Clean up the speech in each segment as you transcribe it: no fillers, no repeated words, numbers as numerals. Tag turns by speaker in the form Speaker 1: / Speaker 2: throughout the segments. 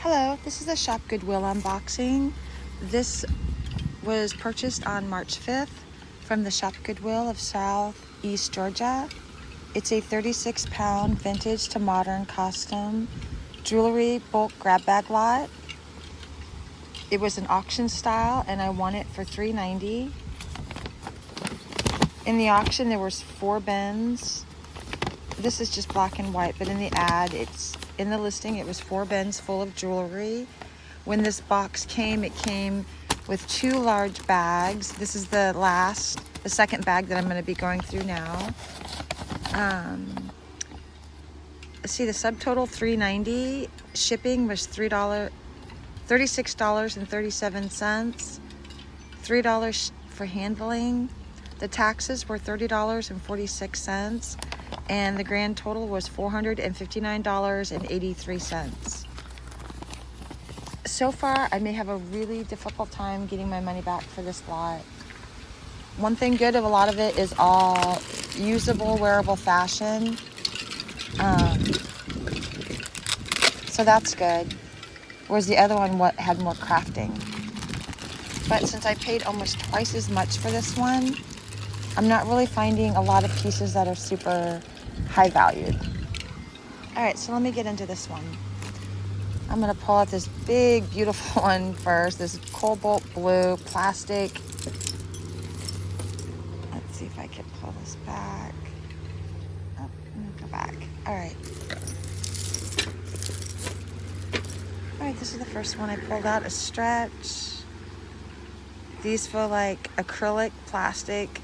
Speaker 1: Hello, this is the Shop Goodwill unboxing. This was purchased on March 5th from the Shop Goodwill of Southeast Georgia. It's a 36-pound vintage to modern custom jewelry bulk grab bag lot. It was an auction style and I won it for $3.90. In the auction there was 4 bins. This is just black and white, but in the ad, in the listing, it was 4 bins full of jewelry. When this box came, it came with 2 large bags. This is the second bag that I'm going to be going through now. Let's see, the subtotal $3.90. Shipping was $36.37. $3 for handling. The taxes were $30.46. And the grand total was $459.83. So far, I may have a really difficult time getting my money back for this lot. One thing good of a lot of it is all usable, wearable fashion. So that's good. Whereas the other one had more crafting. But since I paid almost twice as much for this one, I'm not really finding a lot of pieces that are super high valued. All right, so let me get into this one. I'm gonna pull out this big, beautiful one first, this cobalt blue plastic. Let's see if I can pull this back. Oh, let me go back. All right. All right, this is the first one I pulled out, a stretch. These feel like acrylic plastic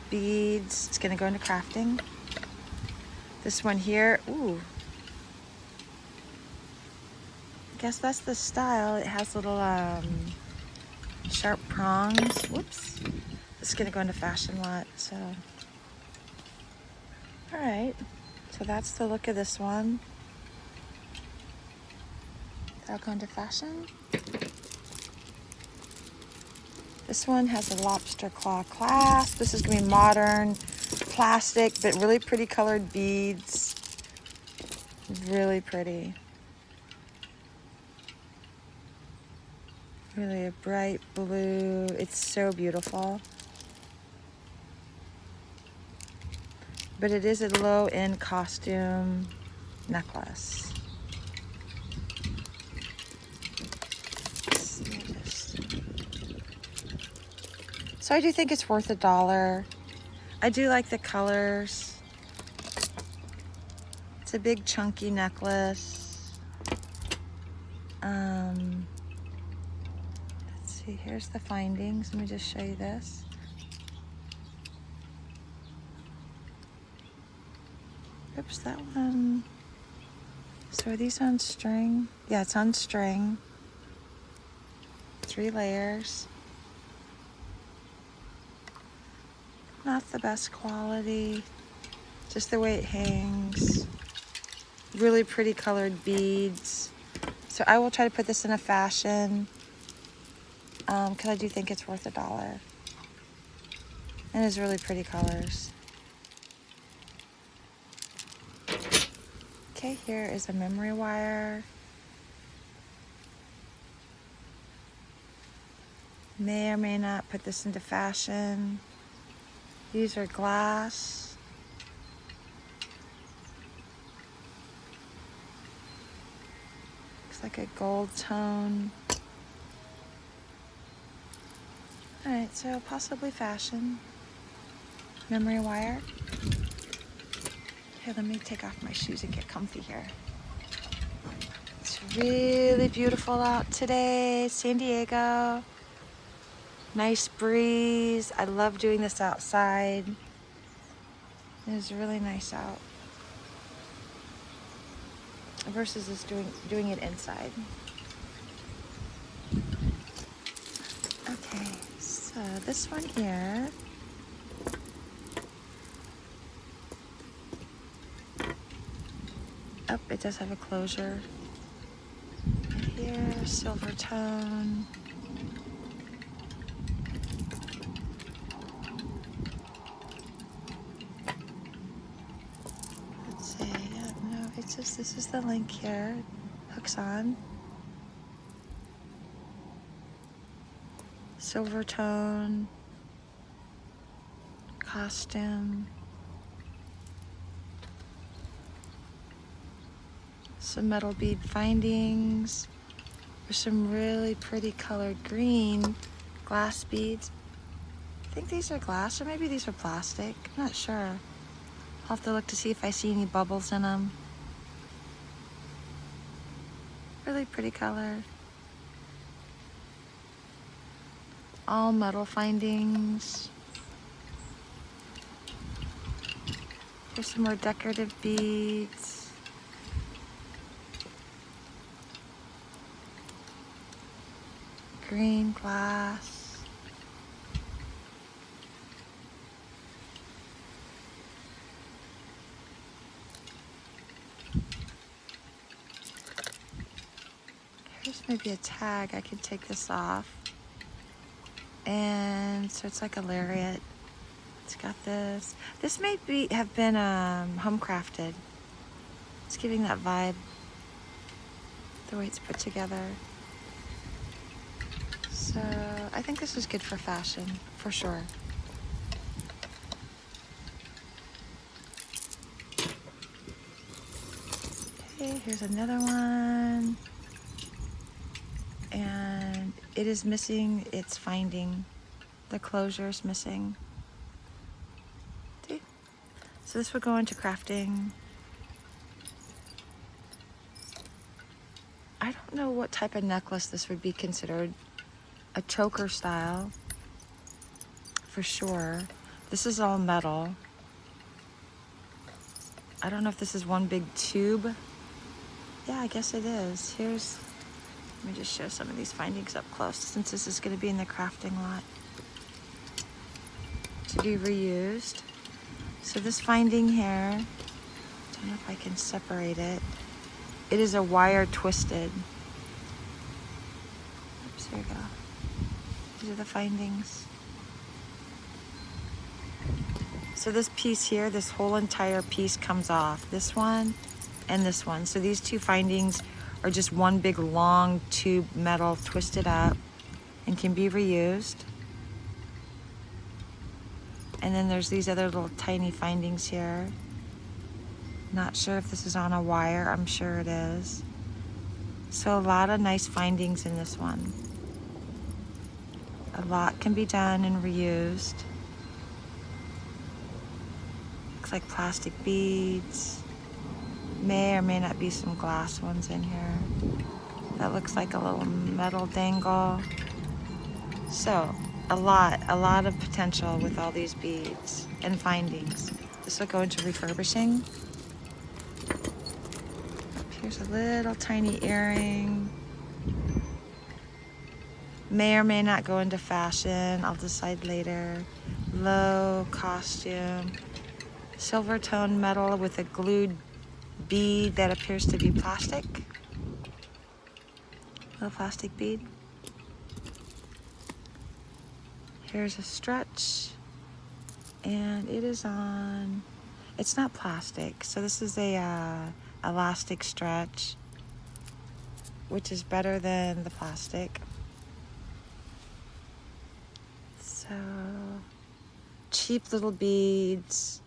Speaker 1: beads. It's gonna go into crafting. This one here, ooh. I guess that's the style. It has little sharp prongs. Whoops. This is gonna go into fashion lot, so. All right, so that's the look of this one. That'll go into fashion. This one has a lobster claw clasp. This is gonna be modern, plastic, but really pretty colored beads. Really pretty. Really a bright blue. It's so beautiful. But it is a low-end costume necklace. So I do think it's worth $1. I do like the colors. It's a big chunky necklace. Let's see, here's the findings. Let me just show you this. Oops, that one. So are these on string? Yeah, it's on string. 3 layers. Not the best quality, just the way it hangs. Really pretty colored beads. So I will try to put this in a fashion because I do think it's worth $1. And it's really pretty colors. Okay, here is a memory wire. May or may not put this into fashion. These are glass. Looks like a gold tone. All right, so possibly fashion. Memory wire. Okay, let me take off my shoes and get comfy here. It's really beautiful out today, San Diego. Nice breeze. I love doing this outside. It is really nice out. Versus just doing it inside. Okay, so this one here. Oh, it does have a closure. And here, silver tone. This is the link here. hooks on. Silver tone costume. Some metal bead findings. There's some really pretty colored green glass beads. I think these are glass, or maybe these are plastic. I'm not sure. I'll have to look to see if I see any bubbles in them. Really pretty color. All metal findings. Here's some more decorative beads. Green glass. Here's maybe a tag. I can take this off. And so it's like a lariat. It's got this. This may have been home crafted. It's giving that vibe, the way it's put together. So I think this is good for fashion, for sure. Okay, here's another one. And it is missing its finding. The closure is missing. See? So this would go into crafting. I don't know what type of necklace this would be considered. A choker style, for sure. This is all metal. I don't know if this is one big tube. Yeah, I guess it is. Let me just show some of these findings up close, since this is going to be in the crafting lot to be reused. So this finding here, I don't know if I can separate it. It is a wire twisted. Oops, here we go. These are the findings. So this piece here, this whole entire piece comes off. This one and this one. So these two findings are just one big long tube metal twisted up and can be reused. And then there's these other little tiny findings here. Not sure if this is on a wire. I'm sure it is. So a lot of nice findings in this one. A lot can be done and reused. Looks like plastic beads. May or may not be some glass ones in here. That looks like a little metal dangle. So, a lot of potential with all these beads and findings. This will go into refurbishing. Here's a little tiny earring. May or may not go into fashion. I'll decide later. Low costume. Silver tone metal with a glued bead that appears to be plastic. Little plastic bead. Here's a stretch. And it is on, it's not plastic. So this is a elastic stretch, which is better than the plastic. So, cheap little beads.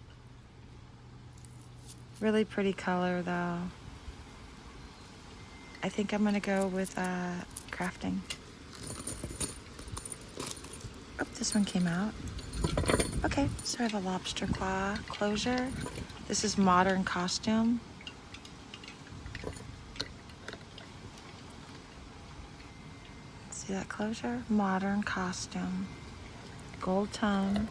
Speaker 1: Really pretty color though. I think I'm gonna go with crafting. Oh, this one came out. Okay, so I have a lobster claw closure. This is modern costume. See that closure? Modern costume. Gold tone.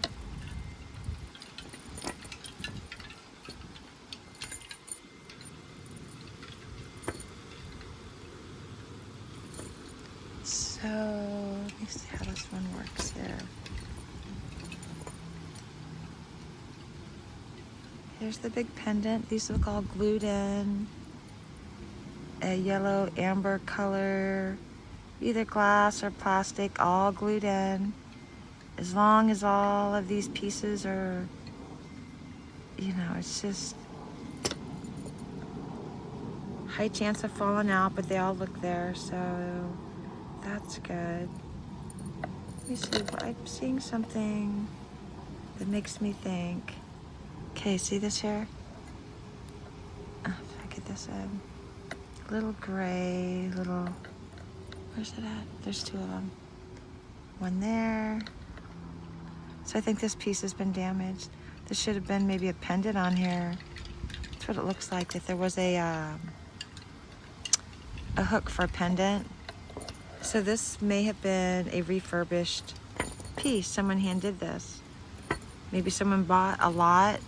Speaker 1: So, let me see how this one works here. Here's the big pendant. These look all glued in. A yellow amber color, either glass or plastic, all glued in. As long as all of these pieces are, you know, it's just High chance of falling out, but they all look there, so that's good. Let me see, I'm seeing something that makes me think. Okay, see this here? Oh, if I get this in. Little gray, little, where's it at? There's two of them. One there. So I think this piece has been damaged. This should have been maybe a pendant on here. That's what it looks like, if there was a hook for a pendant. So this may have been a refurbished piece. Someone hand did this. Maybe someone bought a lot.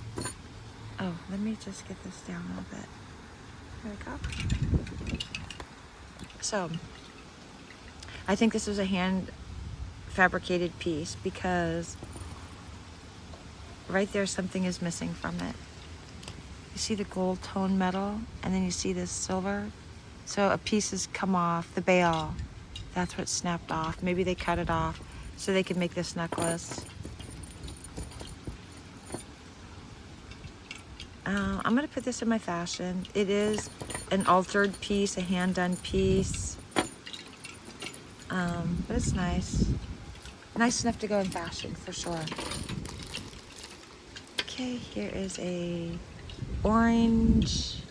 Speaker 1: Oh, let me just get this down a little bit. There we go. So, I think this was a hand fabricated piece because right there something is missing from it. You see the gold tone metal and then you see this silver. So a piece has come off, the bail. That's what snapped off. Maybe they cut it off so they could make this necklace. I'm gonna put this in my fashion. It is an altered piece, a hand-done piece. But it's nice. Nice enough to go in fashion, for sure. Okay, here is a orange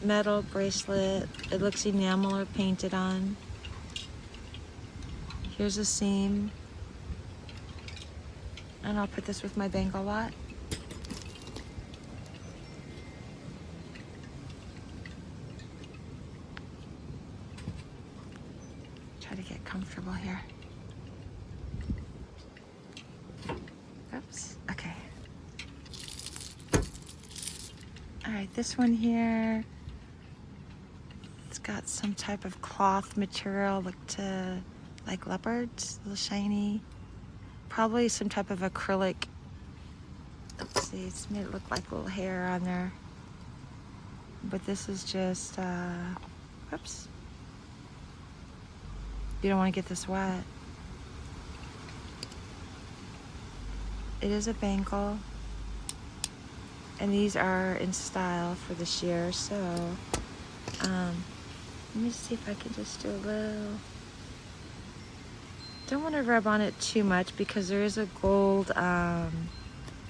Speaker 1: metal bracelet. It looks enamel or painted on. Here's a seam. And I'll put this with my bangle lot. Try to get comfortable here. Oops, okay. All right, this one here, it's got some type of cloth material, like leopards, a little shiny. Probably some type of acrylic. Let's see, it's made it look like little hair on there. But this is just, whoops. You don't want to get this wet. It is a bangle. And these are in style for this year, so let me see if I can just do a little. Don't want to rub on it too much because there is a gold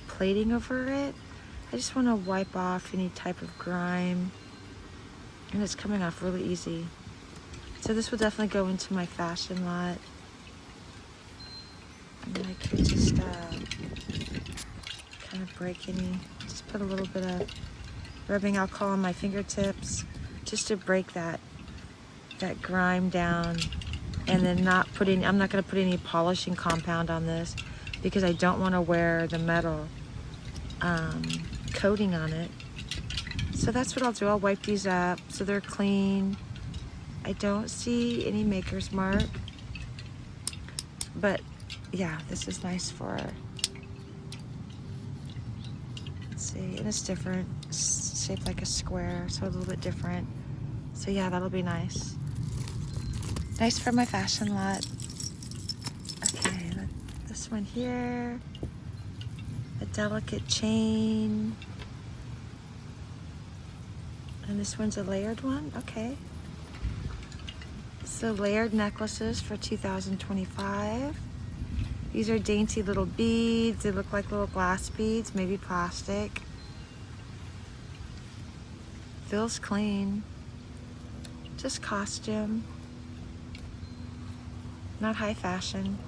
Speaker 1: plating over it. I just want to wipe off any type of grime, and it's coming off really easy. So this will definitely go into my fashion lot. And I could just kind of break any, just put a little bit of rubbing alcohol on my fingertips just to break that grime down. And then I'm not going to put any polishing compound on this because I don't want to wear the metal coating on it. So that's what I'll do. I'll wipe these up so they're clean. I don't see any maker's mark, but yeah, this is nice for, let's see, and it's different, it's shaped like a square, so a little bit different. So yeah, that'll be nice. Nice for my fashion lot. Okay, this one here, a delicate chain. And this one's a layered one, okay. So layered necklaces for 2025. These are dainty little beads. They look like little glass beads, maybe plastic. Feels clean. Just costume. Not high fashion.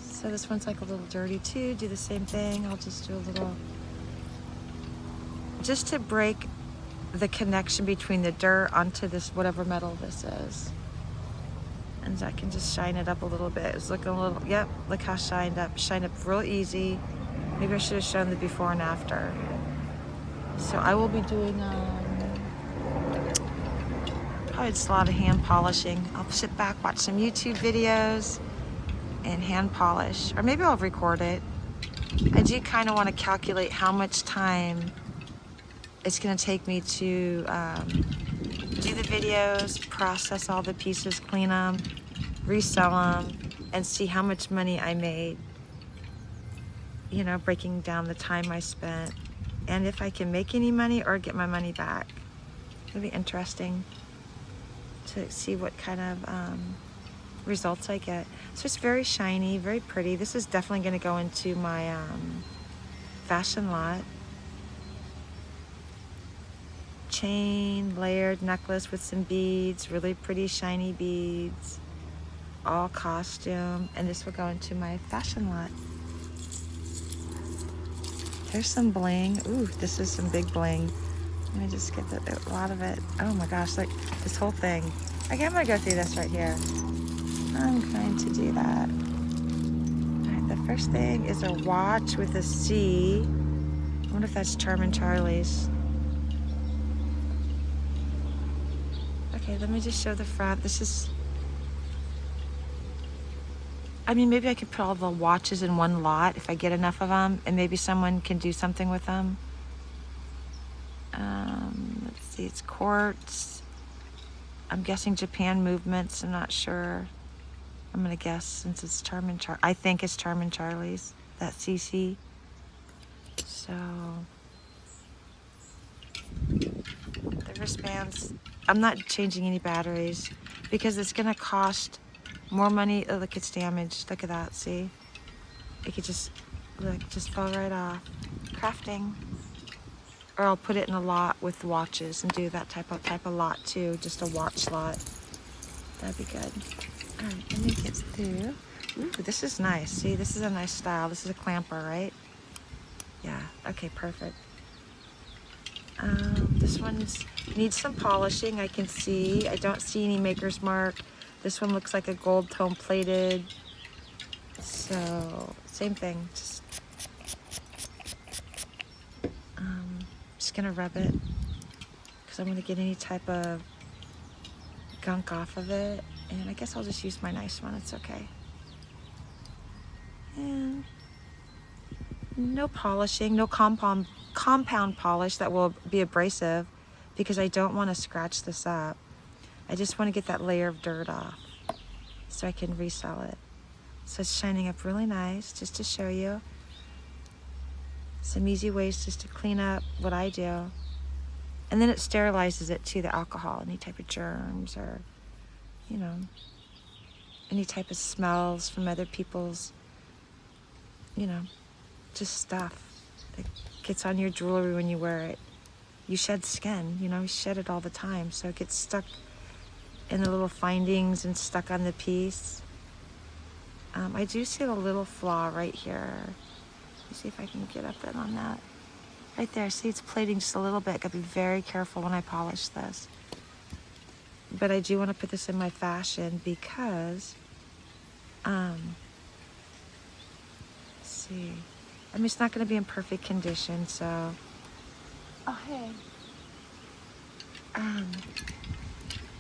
Speaker 1: So this one's like a little dirty too. Do the same thing. I'll just do a little, just to break the connection between the dirt onto this, whatever metal this is. And I can just shine it up a little bit. It's looking a little, yep, look how shined up real easy. Maybe I should have shown the before and after. So I will be doing, probably just a lot of hand polishing. I'll sit back, watch some YouTube videos and hand polish, or maybe I'll record it. I do kind of want to calculate how much time it's going to take me to do the videos, process all the pieces, clean them, resell them, and see how much money I made, you know, breaking down the time I spent and if I can make any money or get my money back. It'll be interesting to see what kind of results I get. So it's very shiny, very pretty. This is definitely going to go into my fashion lot. Chain, layered necklace with some beads, really pretty shiny beads, all costume, and this will go into my fashion lot. There's some bling. Ooh, this is some big bling. Let me just get a lot of it. Oh my gosh, like this whole thing. Okay, I'm gonna go through this right here. I'm going to do that. All right, the first thing is a watch with a C. I wonder if that's Charmin Charlie's. Okay, let me just show the front. This is, I mean, maybe I could put all the watches in one lot if I get enough of them, and maybe someone can do something with them. Let's see, it's quartz. I'm guessing Japan movements, I'm not sure. I'm gonna guess since it's Charmin Charlie. I think it's Charmin Charlie's, that CC. So, the wristbands, I'm not changing any batteries because it's gonna cost more money. Oh, look, it's damaged. Look at that, see? It could just, look, just fall right off. Crafting. Or I'll put it in a lot with watches and do that type of lot too, just a watch lot. That'd be good. All right, let me get through. Ooh, this is nice. See, this is a nice style. This is a clamper, right? Yeah, okay, perfect. This one needs some polishing, I can see. I don't see any maker's mark. This one looks like a gold tone plated. So, same thing. Just gonna rub it because I'm gonna get any type of gunk off of it. And I guess I'll just use my nice one, it's okay. And no polishing, no compound polish that will be abrasive because I don't want to scratch this up. I just want to get that layer of dirt off so I can resell it. So it's shining up really nice, just to show you. Some easy ways just to clean up what I do. And then it sterilizes it too, the alcohol, any type of germs or, you know, any type of smells from other people's, you know, just stuff that gets on your jewelry when you wear it. You shed skin, you know, you shed it all the time. So it gets stuck in the little findings and stuck on the piece. I do see a little flaw right here. Let me see if I can get up in on that. Right there, see it's plating just a little bit. Gotta be very careful when I polish this. But I do want to put this in my fashion because, let's see. I mean, it's not gonna be in perfect condition, so. Oh, hey.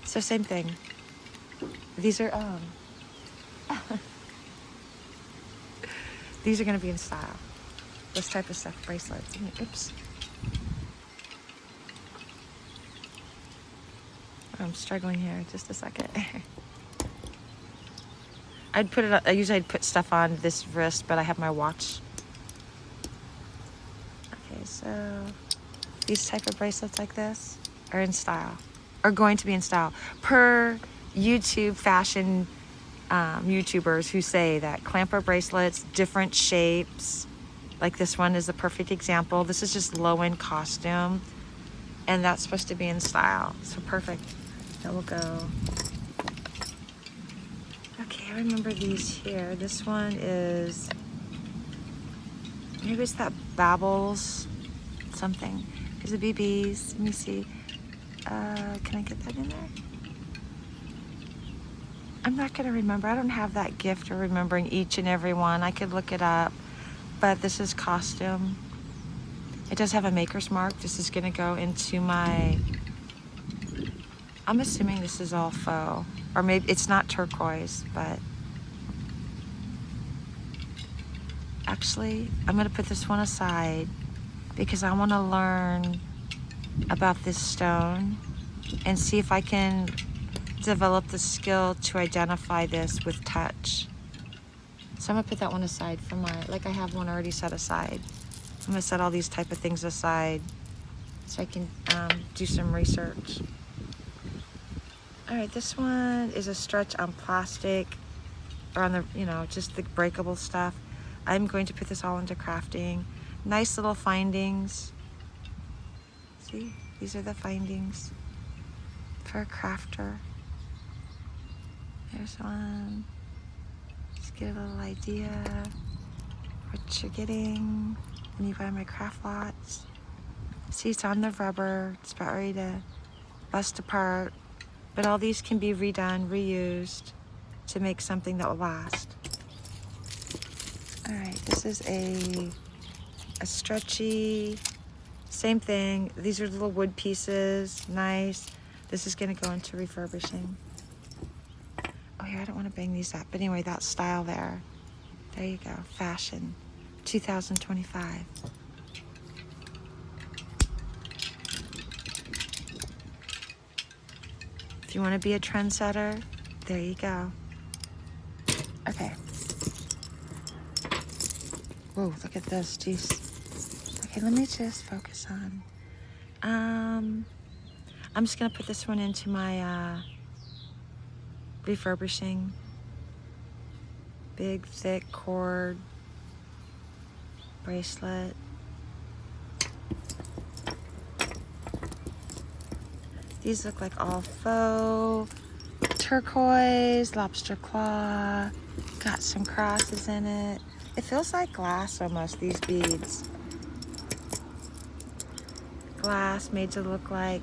Speaker 1: So same thing. These are, these are gonna be in style. This type of stuff, bracelets. I mean, oops. I'm struggling here, just a second. I'd put it, usually I'd put stuff on this wrist, but I have my watch. Okay, so these type of bracelets like this are in style, are going to be in style. Per YouTube fashion YouTubers who say that clamper bracelets, different shapes, like this one is a perfect example. This is just low-end costume, and that's supposed to be in style. So perfect. That will go. Okay, I remember these here. This one is, maybe it's that Babbles something. Here's the BBs. Let me see. Can I get that in there? I'm not gonna remember. I don't have that gift of remembering each and every one. I could look it up. But this is costume. It does have a maker's mark. This is gonna go into my, I'm assuming this is all faux. Or maybe it's not turquoise, but actually, I'm gonna put this one aside because I wanna learn about this stone and see if I can develop the skill to identify this with touch. So I'm gonna put that one aside for my, like I have one already set aside. I'm gonna set all these type of things aside so I can do some research. All right, this one is a stretch on plastic, or on the, you know, just the breakable stuff. I'm going to put this all into crafting. Nice little findings. See, these are the findings for a crafter. There's one. Just get a little idea what you're getting when you buy my craft lots. See, it's on the rubber. It's about ready to bust apart. But all these can be redone, reused to make something that will last. All right, this is a stretchy, same thing. These are little wood pieces, nice. This is gonna go into refurbishing. Oh, here, I don't wanna bang these up. But anyway, that style there. There you go, fashion, 2025. If you wanna be a trendsetter, there you go. Okay. Whoa, look at this, jeez. Okay, let me just focus on. I'm just gonna put this one into my refurbishing. Big, thick cord bracelet. These look like all faux, turquoise, lobster claw, got some crosses in it. It feels like glass almost, these beads. Glass made to look like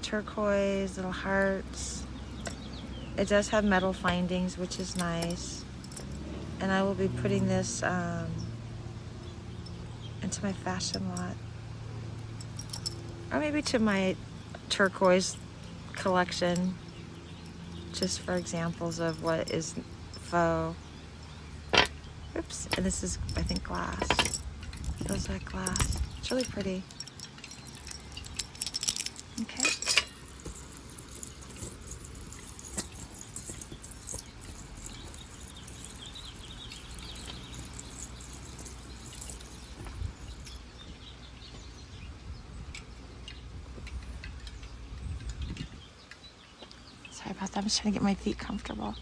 Speaker 1: turquoise, little hearts. It does have metal findings, which is nice. And I will be putting this into my fashion lot. Or maybe to my turquoise collection, just for examples of what is faux. Oops, and this is, I think, glass. Feels like glass. It's really pretty. Okay. Sorry about that, I'm just trying to get my feet comfortable.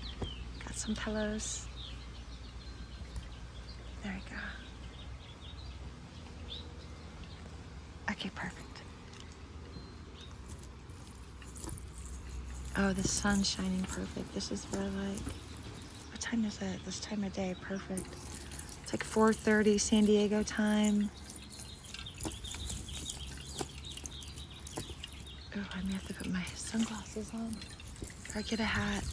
Speaker 1: Got some pillows. There we go. Okay, perfect. Oh, the sun's shining perfect. This is what I like. What time is it? This time of day, perfect. It's like 4:30 San Diego time. Oh, I may have to put my sunglasses on. Or get a hat.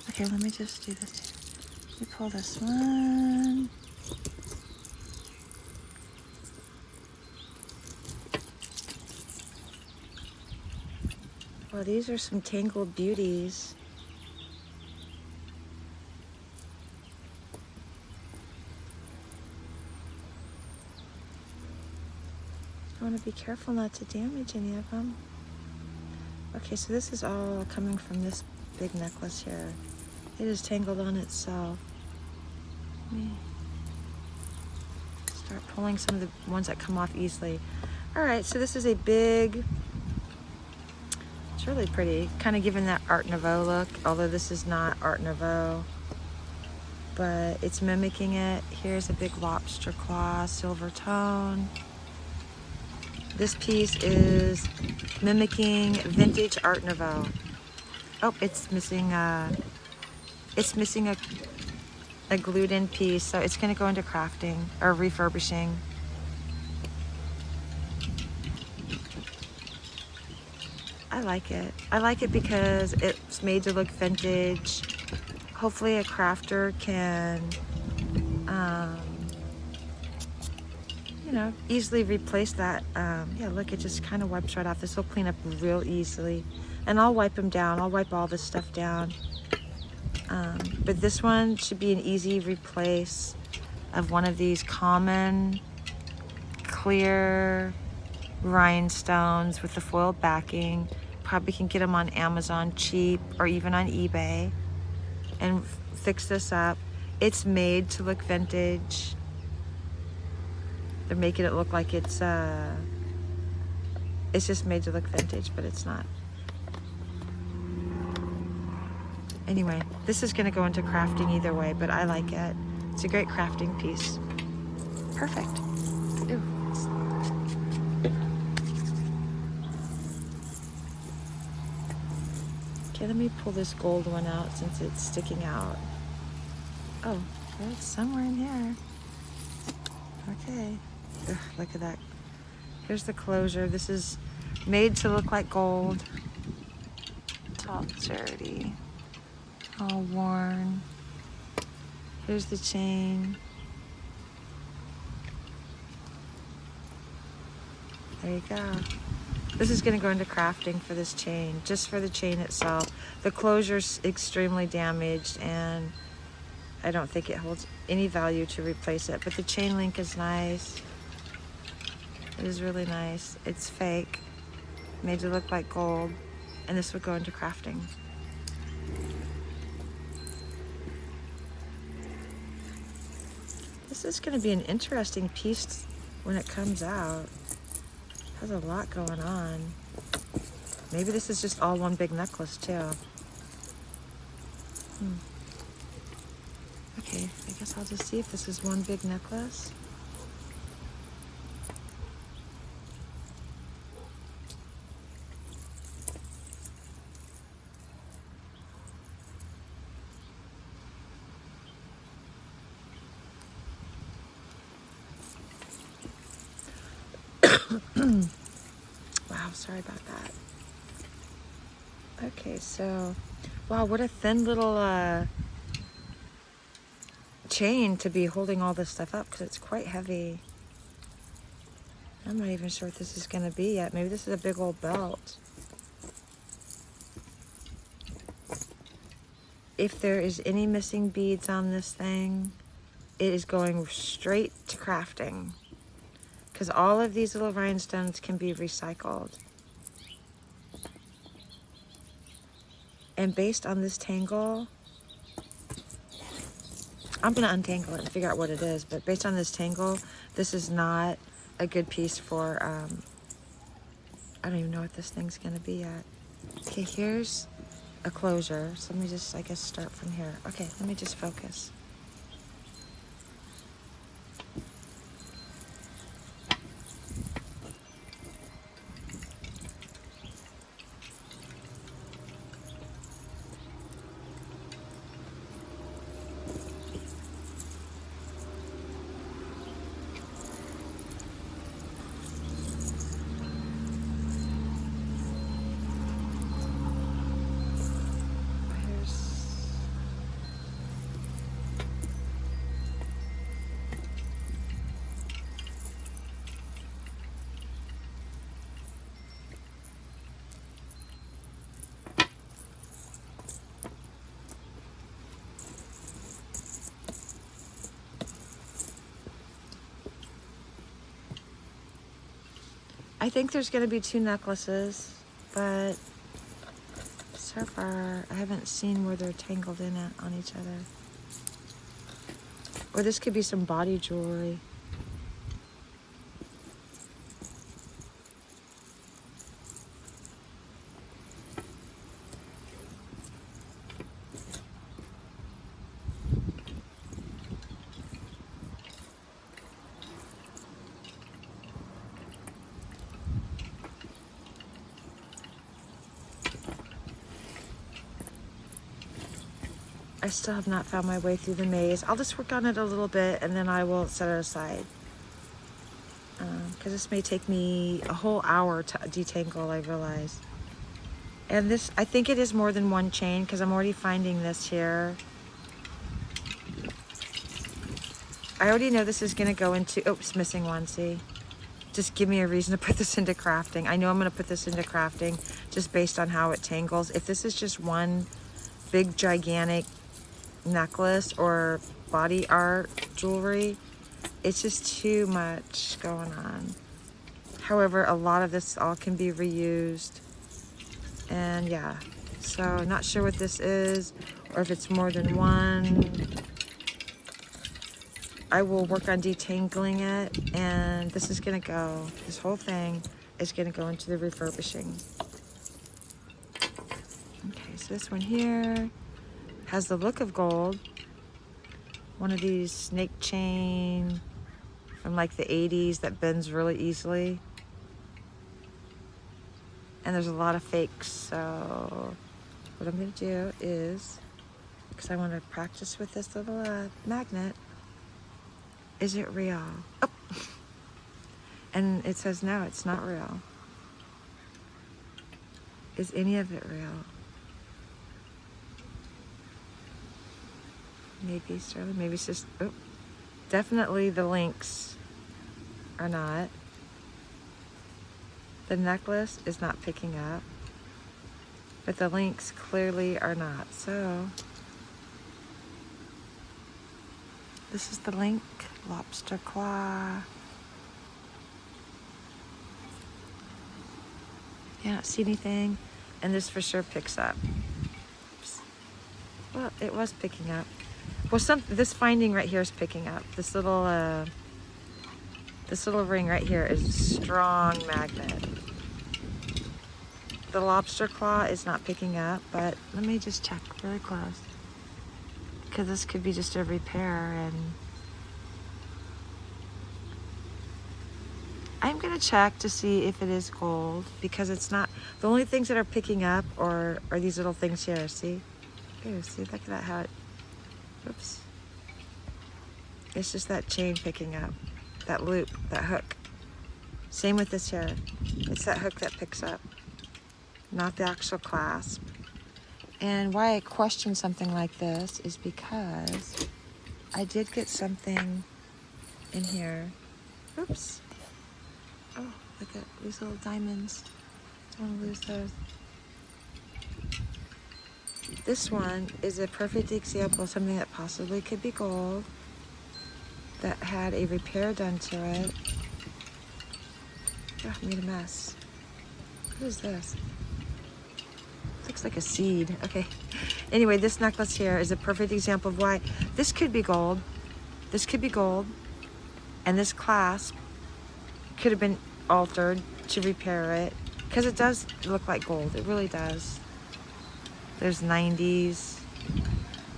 Speaker 1: Okay, let me just do this. Let me pull this one. Well, these are some tangled beauties. I want to be careful not to damage any of them. Okay, so this is all coming from this big necklace here. It is tangled on itself. Let me start pulling some of the ones that come off easily. All right, so this is a big, it's really pretty, kind of giving that Art Nouveau look, although this is not Art Nouveau, but it's mimicking it. Here's a big lobster claw, silver tone. This piece is mimicking vintage Art Nouveau. Oh, it's missing a glued in piece, so it's gonna go into crafting or refurbishing. I like it. I like it because it's made to look vintage. Hopefully a crafter can, you know, easily replace that. Yeah, look, it just kind of wipes right off. This will clean up real easily. And I'll wipe them down. I'll wipe all this stuff down. But this one should be an easy replace of one of these common clear rhinestones with the foil backing. Probably can get them on Amazon cheap or even on eBay and fix this up. It's made to look vintage. They're making it look like it's just made to look vintage, but it's not. Anyway, this is going to go into crafting either way, but I like it. It's a great crafting piece. Perfect. Ooh. Okay, let me pull this gold one out since it's sticking out. Oh, it's somewhere in here. Okay. Ugh, look at that. Here's the closure. This is made to look like gold. It's all dirty. All worn. Here's the chain. There you go. This is going to go into crafting for this chain, just for the chain itself. The closure's extremely damaged, and I don't think it holds any value to replace it. But the chain link is nice. It is really nice. It's fake, made to look like gold, and this would go into crafting. This is going to be an interesting piece when it comes out. Has a lot going on. Maybe this is just all one big necklace too. Okay, I guess I'll just see if this is one big necklace. Wow, sorry about that. Okay, so, wow, what a thin little chain to be holding all this stuff up, because it's quite heavy. I'm not even sure what this is going to be yet. Maybe this is a big old belt. If there is any missing beads on this thing, it is going straight to crafting. Because all of these little rhinestones can be recycled. And based on this tangle, I'm going to untangle it and figure out what it is. But based on this tangle, this is not a good piece for, I don't even know what this thing's going to be yet. Okay, here's a closure. So let me just, I guess, start from here. Okay, let me just focus. I think there's going to be two necklaces, but so far I haven't seen where they're tangled in on each other. Or this could be some body jewelry. I still have not found my way through the maze. I'll just work on it a little bit and then I will set it aside. Because this may take me a whole hour to detangle, I realize. And this, I think it is more than one chain because I'm already finding this here. I already know this is going to go into, oh, it's missing one, see? Just give me a reason to put this into crafting. I know I'm going to put this into crafting just based on how it tangles. If this is just one big gigantic necklace or body art jewelry, it's just too much going on. However, a lot of this all can be reused. And yeah, so not sure what this is or if it's more than one. I will work on detangling it, and this is gonna go, this whole thing is gonna go into the refurbishing. Okay, so this one here has the look of gold. One of these snake chain from like the 80s that bends really easily. And there's a lot of fakes, so what I'm gonna do is, because I want to practice with this little magnet, is it real? Oh. And it says no, it's not real. Is any of it real? Maybe sterling, maybe it's just, oh. Definitely the links are not. The necklace is not picking up, but the links clearly are not. So this is the link, lobster claw. Yeah, I don't see anything, and this for sure picks up. Oops. Well, it was picking up. Well, this finding right here is picking up. This little ring right here is a strong magnet. The lobster claw is not picking up, but let me just check really close, because this could be just a repair, and I'm gonna check to see if it is gold, because it's not. The only things that are picking up are these little things here. See? Here, see, look at that, how it, oops. It's just that chain picking up, that loop, that hook. Same with this here. It's that hook that picks up, not the actual clasp. And why I question something like this is because I did get something in here. Oops. Oh, look at these little diamonds. Don't want to lose those. This one is a perfect example of something that possibly could be gold that had a repair done to it. Oh, made a mess. What is this? Looks like a seed. Okay. Anyway, this necklace here is a perfect example of why this could be gold. This could be gold. And this clasp could have been altered to repair it, because it does look like gold. It really does. There's 90s.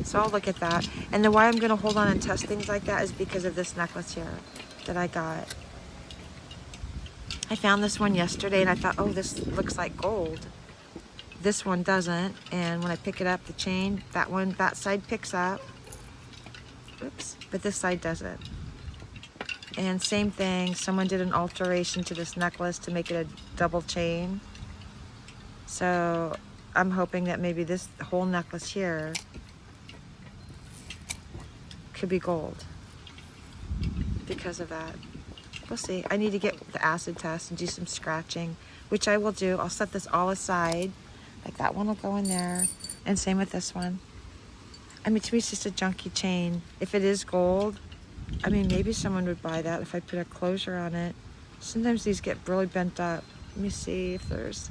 Speaker 1: So I'll look at that. And then why I'm going to hold on and test things like that is because of this necklace here that I got. I found this one yesterday and I thought, oh, this looks like gold. This one doesn't. And when I pick it up, the chain, that side picks up. Oops. But this side doesn't. And same thing, someone did an alteration to this necklace to make it a double chain. So I'm hoping that maybe this whole necklace here could be gold because of that. We'll see. I need to get the acid test and do some scratching, which I will do. I'll set this all aside. Like that one will go in there. And same with this one. I mean, to me, it's just a junky chain. If it is gold, I mean, maybe someone would buy that if I put a closure on it. Sometimes these get really bent up. Let me see if there's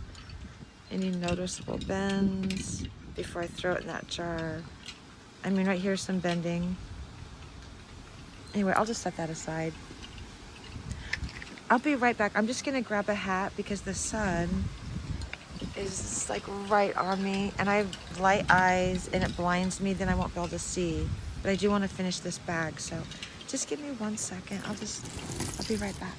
Speaker 1: any noticeable bends before I throw it in that jar. I mean, right here's some bending. Anyway, I'll just set that aside. I'll be right back. I'm just gonna grab a hat because the sun is like right on me and I have light eyes and it blinds me, then I won't be able to see. But I do want to finish this bag, so just give me 1 second. I'll be right back.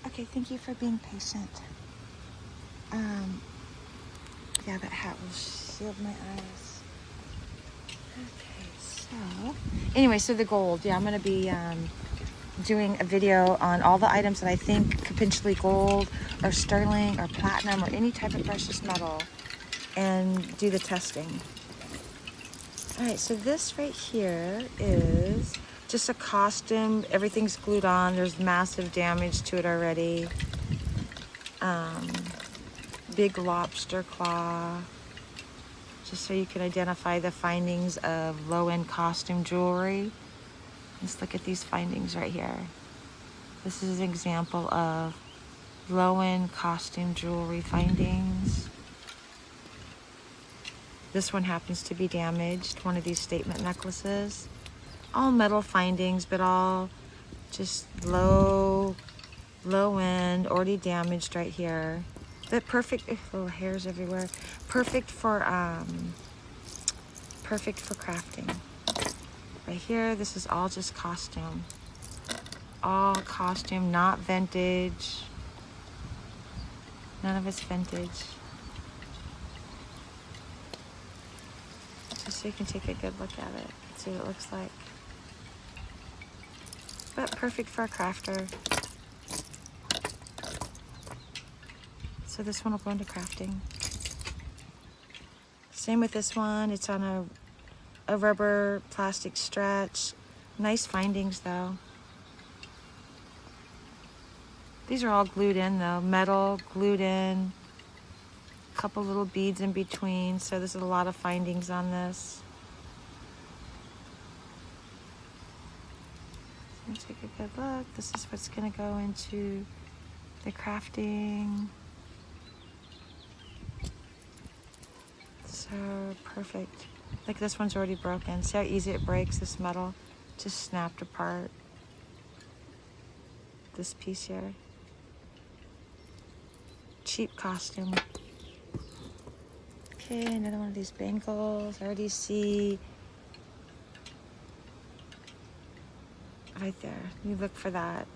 Speaker 1: Okay, thank you for being patient. Yeah, that hat will shield my eyes. Okay, so anyway, so the gold. Yeah, I'm gonna be doing a video on all the items that I think could potentially gold or sterling or platinum or any type of precious metal, and do the testing. All right, so this right here is Just a costume. Everything's glued on. There's massive damage to it already. Big lobster claw. Just so you can identify the findings of low-end costume jewelry. Let's look at these findings right here. This is an example of low-end costume jewelry findings. This one happens to be damaged, one of these statement necklaces. All metal findings, but all just low end, already damaged right here. But perfect, little hairs everywhere. Perfect for crafting. Right here, this is all just costume. All costume, not vintage. None of it's vintage. Just so you can take a good look at it, see what it looks like. But perfect for a crafter. So this one will go into crafting. Same with this one. It's on a rubber plastic stretch. Nice findings though. These are all glued in though. Metal, glued in. A couple little beads in between. So there's a lot of findings on this. So take a good look. This is what's gonna go into the crafting. So perfect. Like this one's already broken. See how easy it breaks, this metal? Just snapped apart. This piece here. Cheap costume. Okay, another one of these bangles. I already see right there. You look for that.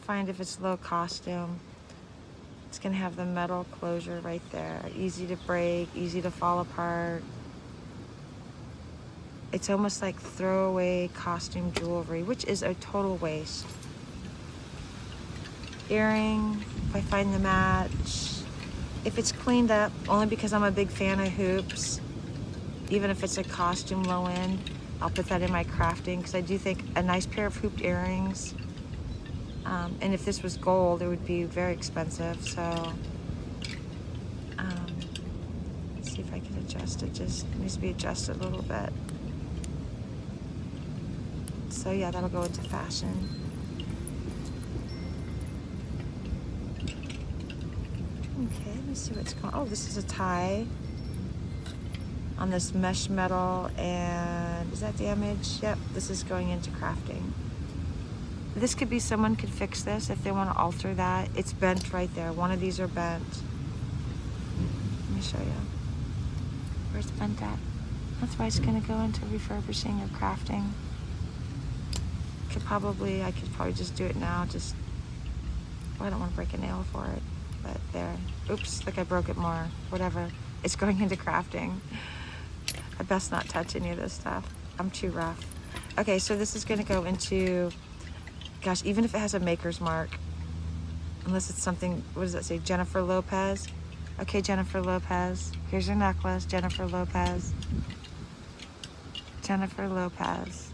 Speaker 1: Find if it's low costume. It's gonna have the metal closure right there. Easy to break, easy to fall apart. It's almost like throwaway costume jewelry, which is a total waste. Earring, if I find the match. If it's cleaned up, only because I'm a big fan of hoops, even if it's a costume low end, I'll put that in my crafting because I do think a nice pair of hooped earrings, and if this was gold, it would be very expensive. So let's see if I can adjust it. Just needs to be adjusted a little bit. So yeah, that'll go into fashion. Okay, let me see what's going on. Oh, this is a tie on this mesh metal, and is that damaged? Yep, this is going into crafting. This could be, someone could fix this if they want to alter that. It's bent right there. One of these are bent. Let me show you. Where's it bent at? That's why it's going to go into refurbishing or crafting. I could probably just do it now. Just, well, I don't want to break a nail for it. But there. Oops, like I broke it more. Whatever. It's going into crafting. I best not touch any of this stuff. I'm too rough. Okay, so this is going to go into, gosh, even if it has a maker's mark, unless it's something, what does that say? Jennifer Lopez. Okay, Jennifer Lopez. Here's your necklace, Jennifer Lopez. Jennifer Lopez.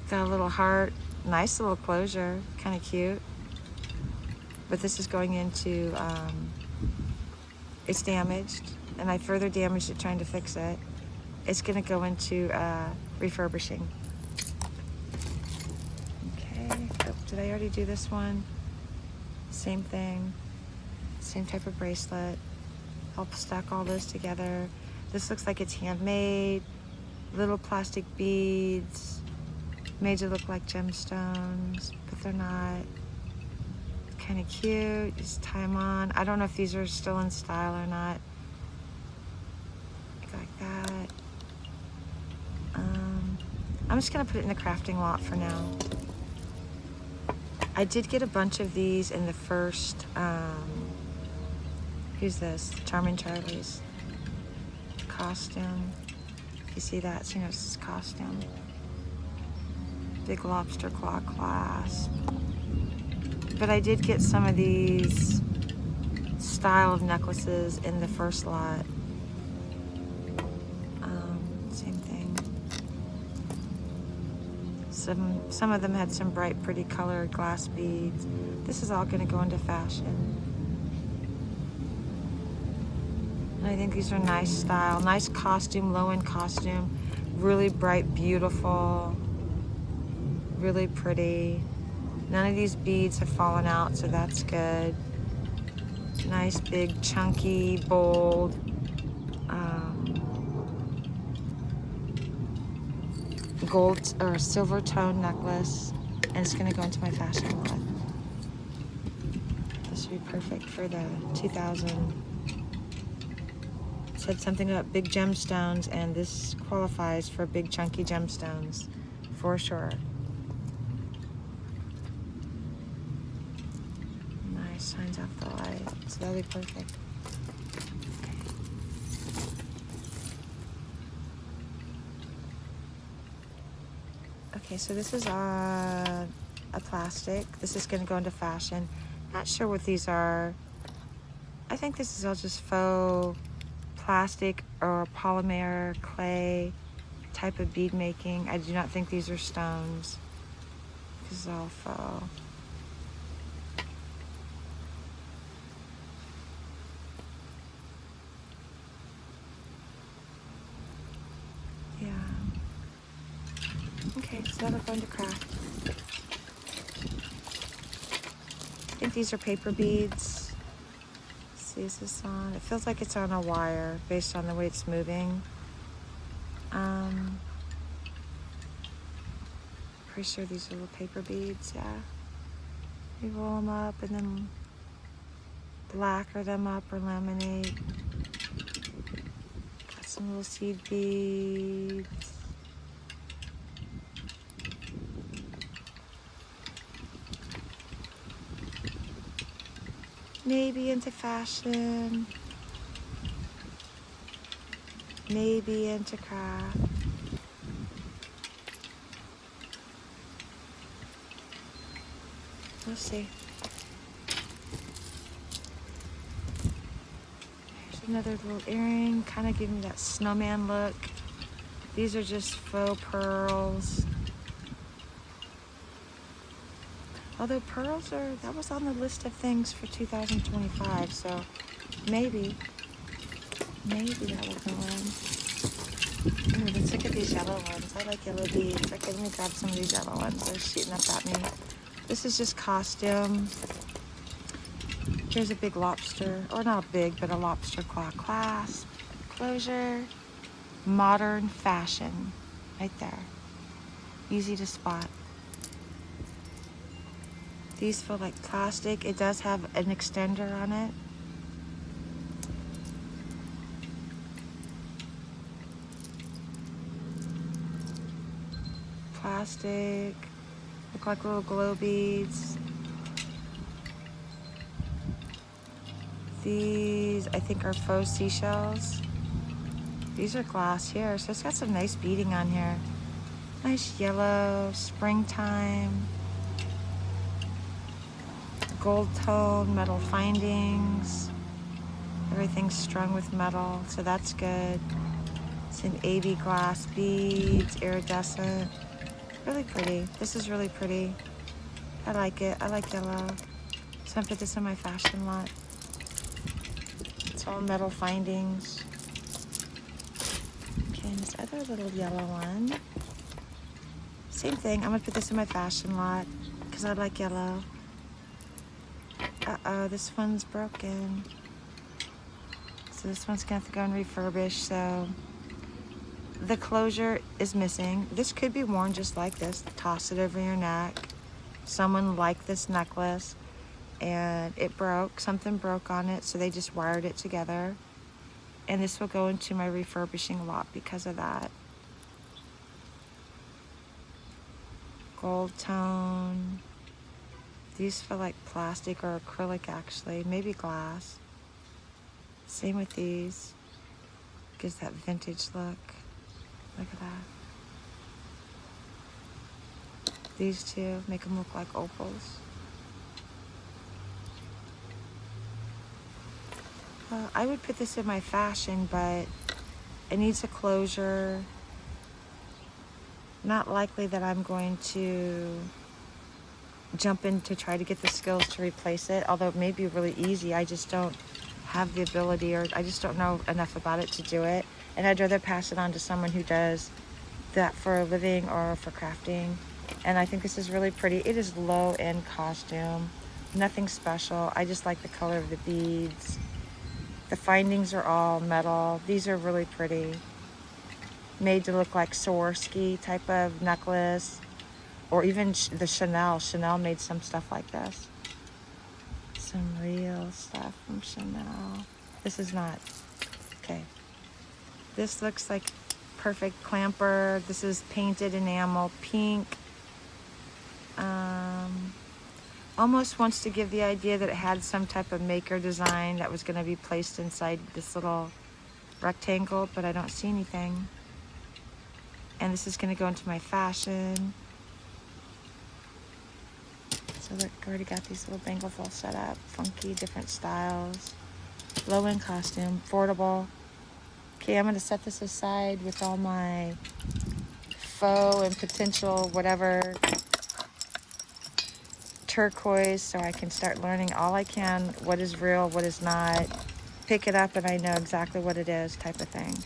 Speaker 1: Got a little heart. Nice little closure. Kind of cute. But this is going into, it's damaged, and I further damaged it trying to fix it. It's gonna go into refurbishing. Okay, oh, did I already do this one? Same thing, same type of bracelet. I'll stack all those together. This looks like it's handmade, little plastic beads, made to look like gemstones, but they're not. Kind of cute. Just tie them on. I don't know if these are still in style or not. Like that. I'm just gonna put it in the crafting lot for now. I did get a bunch of these in the first, who's this? Charming Charlie's costume. If you see that, so you know it's his costume. Big lobster claw clasp. But I did get some of these style of necklaces in the first lot. Same thing. Some of them had some bright, pretty colored glass beads. This is all going to go into fashion. And I think these are nice style, nice costume, low-end costume, really bright, beautiful, really pretty. None of these beads have fallen out, so that's good. Nice, big, chunky, bold, gold or silver tone necklace, and it's going to go into my fashion lot. This would be perfect for the 2000. Said something about big gemstones, and this qualifies for big chunky gemstones for sure. Nice, shines off the light, so that'll be perfect. Okay, so this is a plastic. This is going to go into fashion. Not sure what these are. I think this is all just faux plastic or polymer clay type of bead making. I do not think these are stones. This is all faux. Yeah. Okay, so that'll go into craft. I think these are paper beads. Let's see, is this on? It feels like it's on a wire based on the way it's moving. Pretty sure these are little paper beads, yeah. You roll them up and then lacquer them up or laminate. Got some little seed beads. Maybe into fashion, maybe into craft. We'll see. Here's another little earring, kind of giving me that snowman look. These are just faux pearls. Although pearls are, that was on the list of things for 2025, so maybe that will go in. Ooh, let's look at these yellow ones. I like yellow beads. Okay, let me grab some of these yellow ones. They're shooting up at me. This is just costume. Here's a big lobster, or not big, but a lobster claw clasp. Closure. Modern fashion. Right there. Easy to spot. These feel like plastic. It does have an extender on it. Plastic. Look like little glow beads. These, I think, are faux seashells. These are glass here, so it's got some nice beading on here. Nice yellow, springtime. Gold tone, metal findings. Everything's strung with metal, so that's good. Some AB glass beads, iridescent. Really pretty. This is really pretty. I like it. I like yellow. So I put this in my fashion lot. It's all metal findings. Okay, and this other little yellow one. Same thing. I'm gonna put this in my fashion lot because I like yellow. Uh-oh, this one's broken. So this one's gonna have to go and refurbish, so the closure is missing. This could be worn just like this. Toss it over your neck. Someone liked this necklace and it broke. Something broke on it, so they just wired it together. And this will go into my refurbishing lot because of that. Gold tone. These feel like plastic or acrylic actually, maybe glass. Same with these. Gives that vintage look. Look at that. These two make them look like opals. I would put this in my fashion, but it needs a closure. Not likely that I'm going to jump in to try to get the skills to replace it, although it may be really easy. I just don't have the ability, or I just don't know enough about it to do it. And I'd rather pass it on to someone who does that for a living or for crafting. And I think this is really pretty. It is low-end costume, nothing special. I just like the color of the beads. The findings are all metal. These are really pretty. Made to look like Swarovski type of necklace, or even the Chanel. Chanel made some stuff like this. Some real stuff from Chanel. This is not. Okay. This looks like perfect clamper. This is painted enamel, pink. Almost wants to give the idea that it had some type of maker design that was going to be placed inside this little rectangle, but I don't see anything. And this is going to go into my fashion. So look, I already got these little banglefuls set up. Funky, different styles. Low-end costume, affordable. Okay, I'm going to set this aside with all my faux and potential whatever turquoise, so I can start learning all I can, what is real, what is not. Pick it up and I know exactly what it is, type of thing.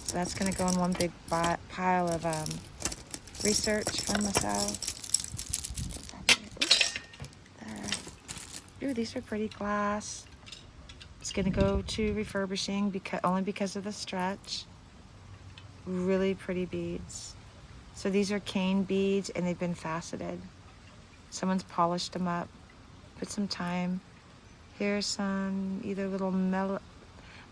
Speaker 1: So that's going to go in one big pile of research for myself. Oops. There. Ooh, these are pretty glass. It's going to go to refurbishing only because of the stretch. Really pretty beads. So these are cane beads and they've been faceted. Someone's polished them up, put some time. Here's some either little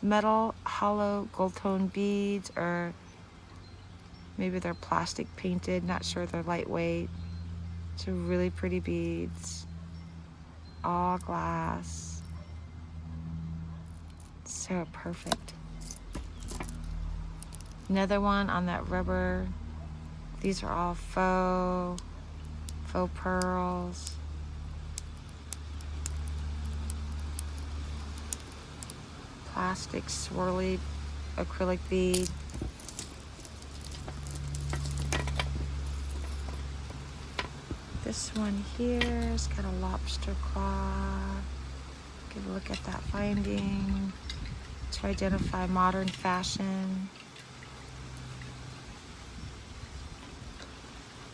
Speaker 1: metal hollow gold tone beads, or maybe they're plastic painted, not sure, they're lightweight. So really pretty beads, all glass. So perfect. Another one on that rubber. These are all faux pearls. Plastic swirly acrylic bead. This one here has got a lobster claw. Give a look at that finding to identify modern fashion.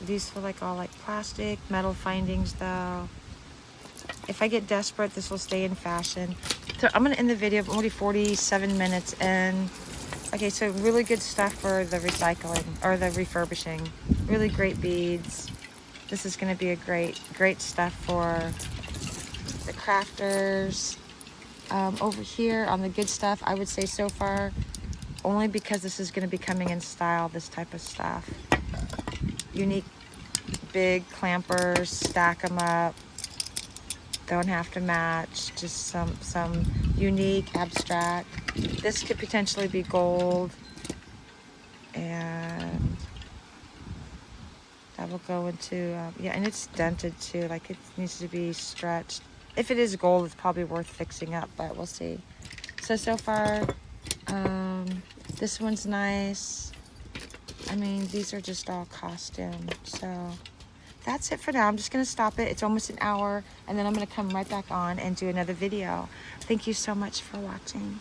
Speaker 1: These feel like all like plastic, metal findings though. If I get desperate, this will stay in fashion. So I'm gonna end the video. I'm already 47 minutes in. Okay, so really good stuff for the recycling or the refurbishing. Really great beads. This is gonna be a great stuff for the crafters. Over here on the good stuff, I would say so far, only because this is gonna be coming in style, this type of stuff. Unique big clampers, stack them up, don't have to match, just some unique abstract. This could potentially be gold, and that will go into yeah, and it's dented too, like it needs to be stretched. If it is gold, it's probably worth fixing up, but we'll see. So far, this one's nice. I mean, these are just all costume. So that's it for now. I'm just going to stop it. It's almost an hour, and then I'm going to come right back on and do another video. Thank you so much for watching.